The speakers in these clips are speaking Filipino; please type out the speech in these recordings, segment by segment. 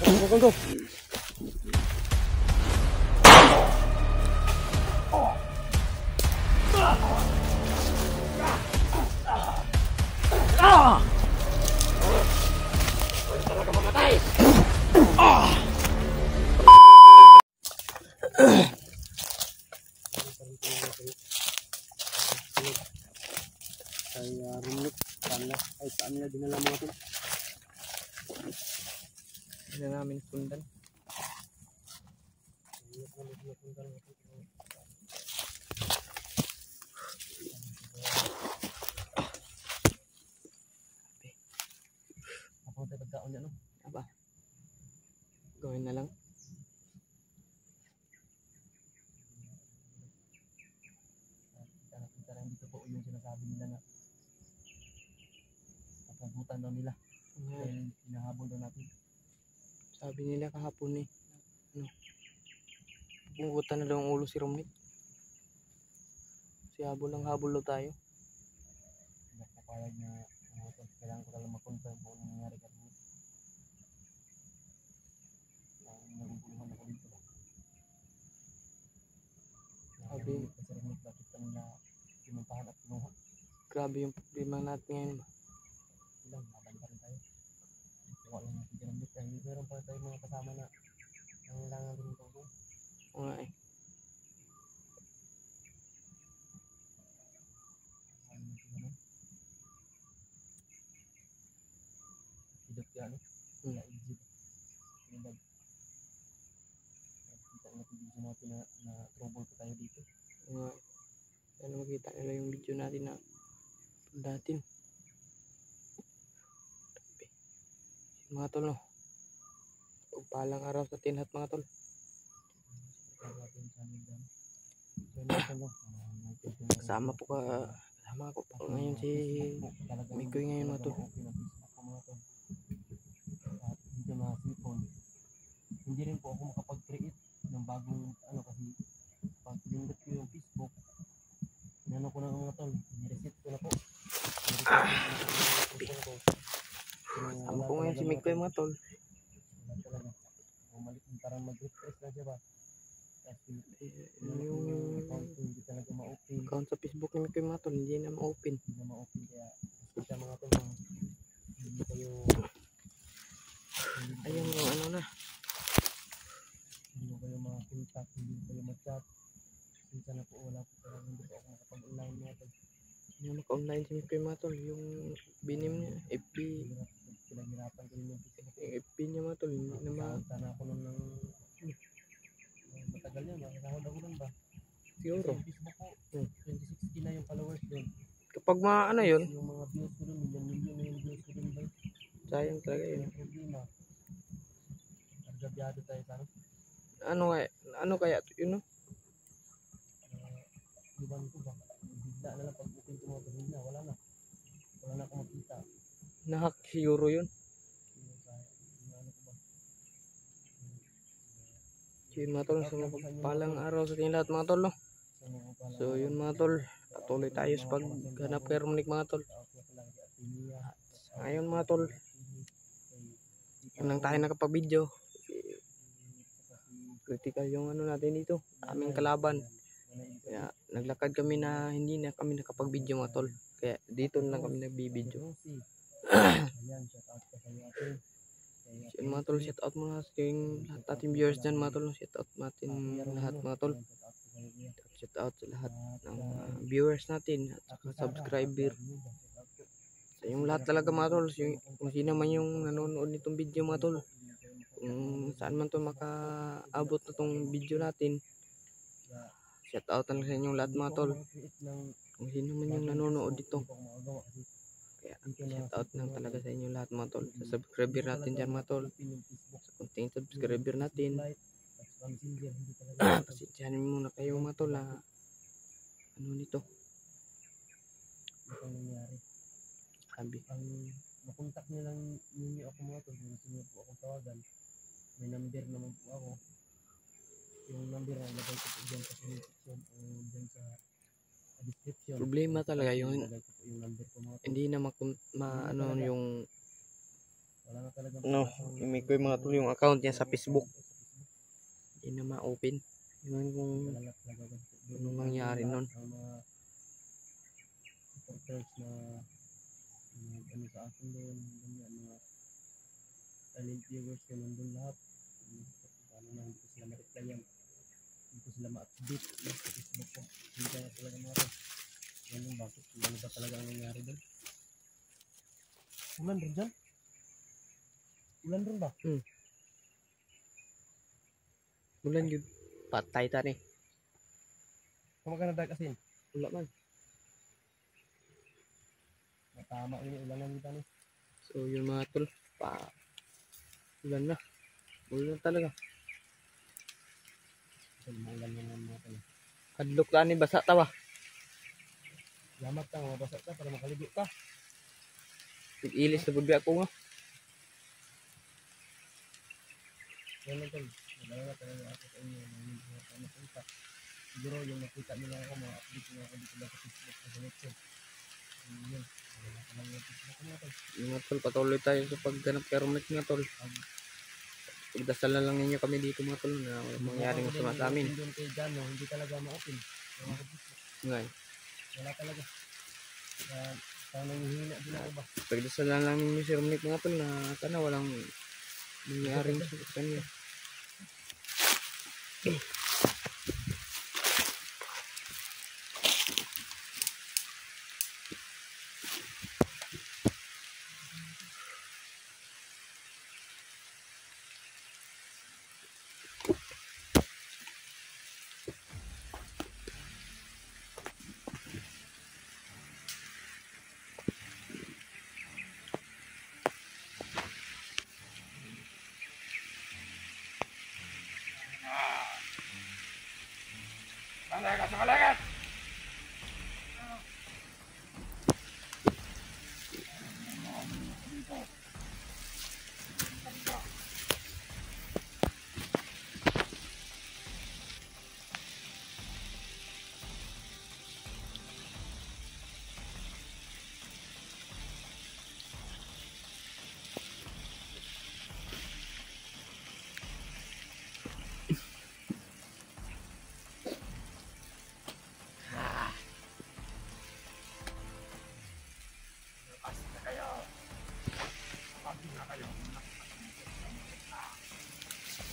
Go, go. Talaga mamatay. Kaya rumit sana ay saan nila dinala mga tol. Hindi na namin sundan. Ako tayo pagkaon yan, no? Aba, gawin na lang. Kita lang dito po yung sinasabi nila na kapugutan daw nila dahil hinahabol daw natin. Sabi nila kahapon pupungutan na daw ang ulo si Romney. Si habol lang habol daw tayo. Hindi ako papayag na kailangan ko talagang makonfirm kung ano nangyari kasi naguguluhan ako dito. Sabi, kasi rin bakit kanila pinuntahan at pinuha. grabe yung problema natin ngayon ba? Ilang, laban pa rin tayo. Wala lang natin ginamit kasi meron pa tayo mga kasama na nangailangan din ito. Oo nga eh. Hidot ka, no? Wala exit. Kita natin video natin na trouble pa tayo dito. Oo nga eh. Sana makita nila yung video natin na datin. Mga tol, no? Pagpalang araw sa atin lahat mga tol. Kasama ko ngayon si Mikoy ngayon mga tol. Dito na sipon. Hindi rin po ako makapag-create ng bagong ano kasi pag pinindot ko yung Facebook, inano ko na mga tol, nireset ko na po. Kasama ko ngayon si Mikoy mga tol. Parang mag-refresh na siya ba? Yung hindi talaga ma-open. account sa Facebook ni Mikoy mga tol, hindi na ma-open. Hindi na ma-open kaya kita mga tol, hindi kayo Ayun yung ano na. Hindi kayo ma-contact, hindi kayo ma-chat. Minsan na po wala po talaga hindi po ako makapag-online mga tol. Hindi na maka-online si Mikoy mga tol. Yung binim niya, FB. Pinaghirapan ko yung Facebook. Yung FB niya mga tol, hindi na ma... Sana ako nun ng matagal yan, makasahod ako nun ba? Siguro. Yung Facebook ko, 2060 na yung followers doon. Kapag mga ano yun, Yung mga views ko doon, million na yung views ko doon ba? sayang talaga yun. Yung problema, naggabyado tayo sa ano? Ano kaya yun no? Iwan ko ba? Bigla na lang pag open ko mga bigla, wala na. Wala na akong makita. Nahack siguro yun. Yun mga tol, sa palang araw sa ating lahat mga tol, no? So yun mga tol, patuloy tayo sa paghanap kay Romnick mga tol. Ngayon mga tol, yun lang tayo nakapag-video. Critical yung ano natin dito, aming kalaban. Kaya naglakad kami na hindi na kami nakapag-video mga tol. Kaya dito na lang kami nagbibideo. So, mga tol, shout out muna sa lahat ating viewers dyan mga tol. Shout out natin lahat mga tol. Shout out sa lahat ng viewers natin at saka subscriber. So, yung lahat talaga mga tol, kung sino man yung nanonood nitong video mga tol, kung saan man to makaabot na tong video natin, shout out na sa inyong lahat mga tol. Kung sino man yung nanonood dito, kaya shout out lang talaga sa inyong lahat mga tol. Sa subscriber natin dyan mga tol, sa konting subscriber natin, pasensyahan muna kayo mga tol na ano nito. Sabi makontak nyo lang ninyo ako mga tol, gusto nyo po akong tawagan, may number naman po ako. Yung number na ilagay ko po dyan sa description o dyan sa description. Problema talaga yung number ko mga tol. hindi na ano yung Wala na talaga. No, imik ko yung mga tol yung account niya sa Facebook. Hindi na ma-open. Yun kung anong nangyari nun. Ang mga supporters na ano sa akin doon, ganyan, mga silent viewers ko nandun lahat. Paano na hindi ko sila ma-replyan, hindi ko sila ma-update sa Facebook ko. Hindi ka na talaga mga rin. Yan yung bakit, ano ba talaga ang nangyari doon? Ulan rin dyan? Ulan rin ba? Bulan yun. Patay ta ni. Kumagana dahil asin? Wala man. Matama yun, ulanan kita ni. So yun mga tol. Ulan na. Ulan talaga. So, maulan na mga tol. Kadlok ta ni basa tawa. Salamat ka, mabasa ka para makaligo ka. Tig-ilis na bubi ako nga. Yan lang tol. Wala na talaga ako sa inyo. Nakita. Siguro yung nakita nila ako, mga update nila ako dito lang sa Facebook sa connection. Yun. Wala ka lang yung Facebook ko mga tol. Mga tol, patuloy tayo sa pagganap kay Romnick mga tol. Pagdasal na lang ninyo kami dito mga tol na walang mangyaring masama sa amin. Doon kay Jano, hindi talaga ma-open. Ngay. Wala talaga. Parang nanghihina din ako ba? Pagdasal na lang ninyo si Romnick mga tol na sana walang mangyaring sa kanya.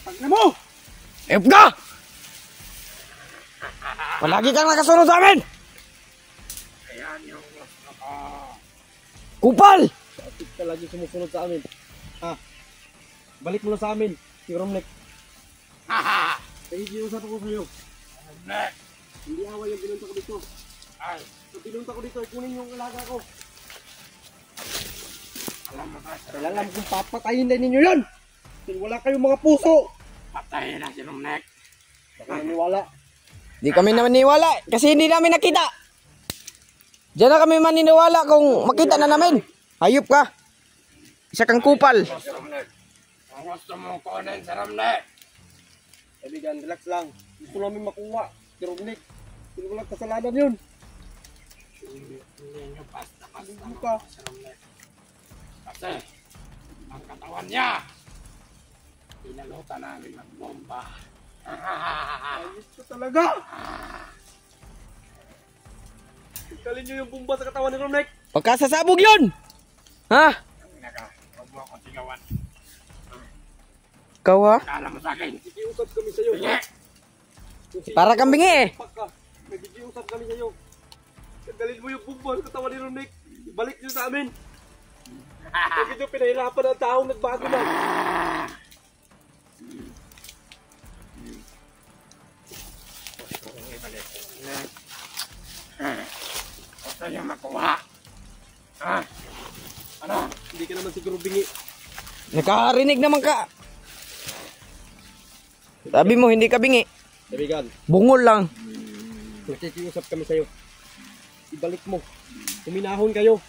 Pagna mo! Ep ka! Palagi kang nakasunod sa amin! Kupal! Bakit ka lagi sumusunod sa amin? Ha? Balik mo na sa amin, si Romnick. Nagigiusap ako sa'yo. Romnick! Hindi away yung pinunta ko dito. Ang pinunta ko dito ay kunin yung alaga ko. Alam kung papatayin din ninyo yun! Kung wala kayong mga puso! Patayin na si Romnick. Baka naniwala. Di kami naman niwala kasi hindi namin nakita. Diyan na kami maniniwala kung makita na namin. Hayop ka. Isa kang kupal. Ang gusto mong kunin si Romnick. Kaibigan, relax lang. Gusto namin makuha si Romnick. Hindi ko lang kasalanan yun. Hindi nyo basta-basta makuha si Romnick. Kasi ang katawan niya pinalutan namin ng bomba. Ayos ko talaga! Tinggalin nyo yung bomba sa katawan ni Romnick. Pagkasasabog yun! Ha? Huwag mo akong sigawan. Ikaw ha? Kala mo sa akin. Nagigiusap kami sa'yo. Para kang bingi eh. Nagigiusap kami sa'yo. Tinggalin mo yung bomba sa katawan ni Romnick. Ibalik nyo sa amin. Bakit nyo pinahirapan ang taong nagbago na? Gusto nyo makuha? Ha? Ano? Hindi ka naman siguro bingi. Nakarinig naman ka. Sabi mo hindi ka bingi. Kaibigan, Bungol lang. nakikiusap kami sa'yo. Ibalik mo. Huminahon kayo.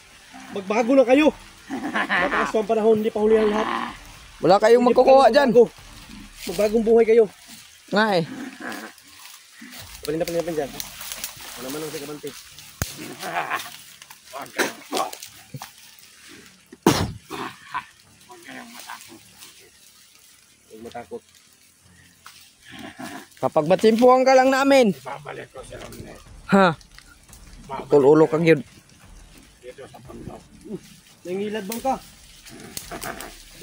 Magbago na kayo. Matakas pa ang panahon, hindi pa huli ang lahat. Wala kayong magkukuha dyan. Magbagong buhay kayo. Nga eh. Palin na dyan. Ano naman ang sa kabante? Huwag kayo Huwag matakot. Kapag matsimpuhan ka lang namin. Babalik ko si Romney. Ha? Tulo ka gyud. Dito sa bundok. Nangilad bang ka?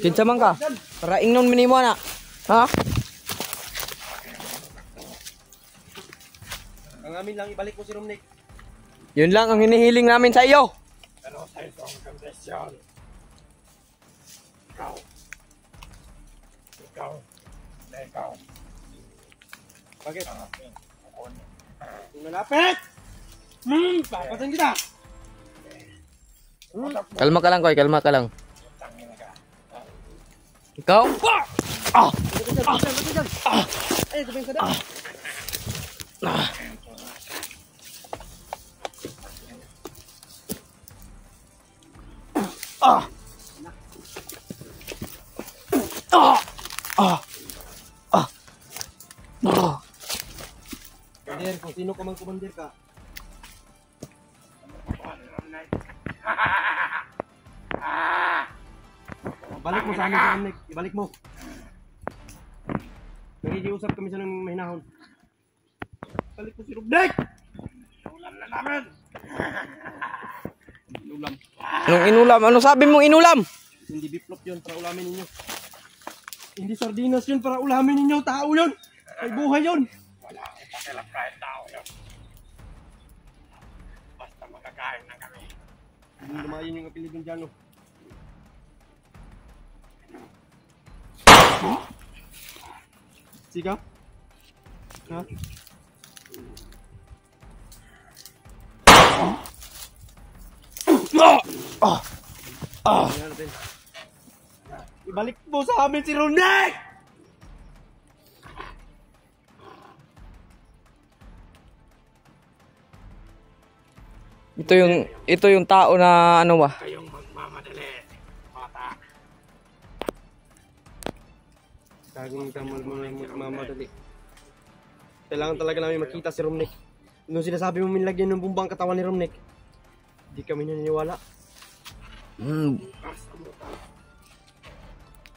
Kinsa man ka? Para ingnon minimo na. Ha? Ang amin lang ibalik mo si Romnick. Yun lang ang hinihiling namin sa iyo. Pero sa isang kondisyon. Ikaw. Ikaw. Na ikaw. Bakit? Ako na. Kung nalapit! Papatan kita! Kalma ka lang, Koy. Kalma ka lang. Tangin ka. Ikaw? Ay, sabihin ka daw. Kumandir, kung sino ka man kumandir ka. Balik mo sa amin si Romnick. Ibalik mo. Nakikiusap kami sa ng mahinahon. Balik mo si Romnick! Ulam na namin. Ulam. Anong inulam? Ano sabi mong inulam? Hindi biplop yun para ulamin ninyo. Hindi sardinas yun para ulamin ninyo. Tao yun. May buhay yun. Wala akong pakialam kahit tao yun. Basta makakain na kami. Hindi lumayan yung apelido dyan. Oh. Sigaw? Ha? Tingnan natin. Ibalik mo sa amin si Romnick! Ito yung tao na ano ba? Kayong magmamadali. Bata. Kagong ka magmamadali. Kailangan talaga namin makita si Romnick. Nung sinasabi mo minlagyan ng bumbang katawan ni Romnick, hindi kami naniniwala. Basta mo ka.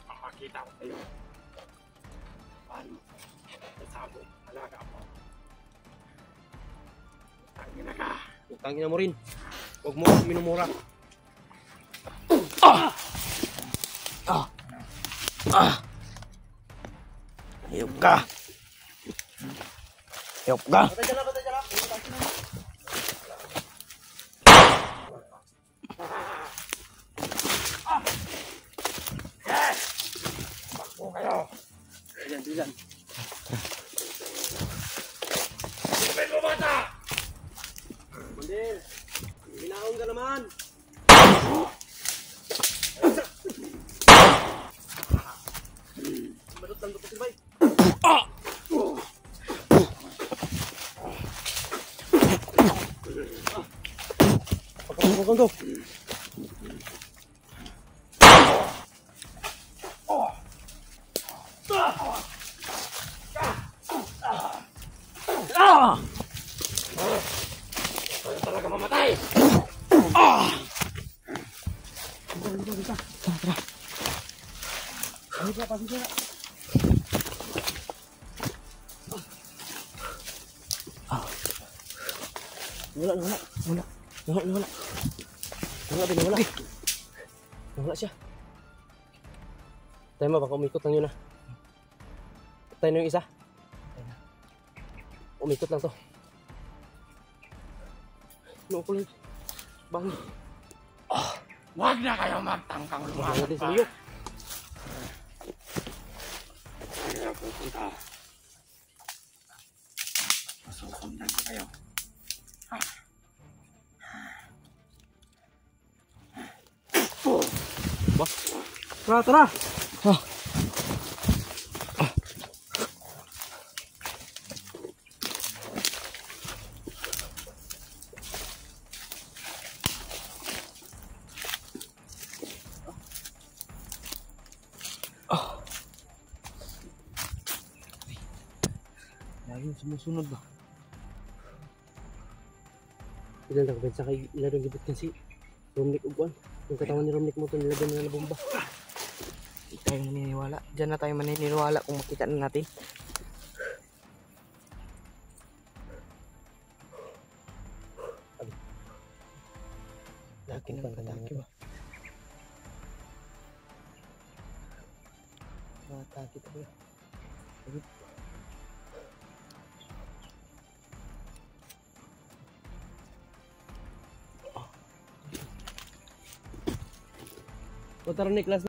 Makakita ko kayo. Paano? Kasabo. Malaga mo. Tangin na ka. Utangin na mo rin. Huwag mo akong minumura. Hayop ka. Hayop ka. Batay dyan na, batay dyan na. Bakbo kayo. Diyan, diyan. Sabihin mo bata! Mandir, binaon ka naman. Badot lang dapat silbay. Pagkakukukan ko. Wala talaga mamatay! Ano ba, pasensya na. Wala. Nawala siya. Tayo mo, baka umikot lang yun ah. Tayo na yung isa. Umikot lang to. Ano ko lang. Bangi. Huwag na kayo magtangkang Bangi lumakad natin sa pa. iyo. Saan kayo pupunta? Masusundan ko kayo. Tara. Laging sumusunod ba? Ilan lang bensa kay ilan gibot kan si Romnick ugwan. Yung katawan ni Romnick mo to nilagyan na ng bomba. tayo maniniwala. Diyan na tayo maniniwala kung makita na natin. Laki ng kataki ba? Mataki tayo. O tara Niklas.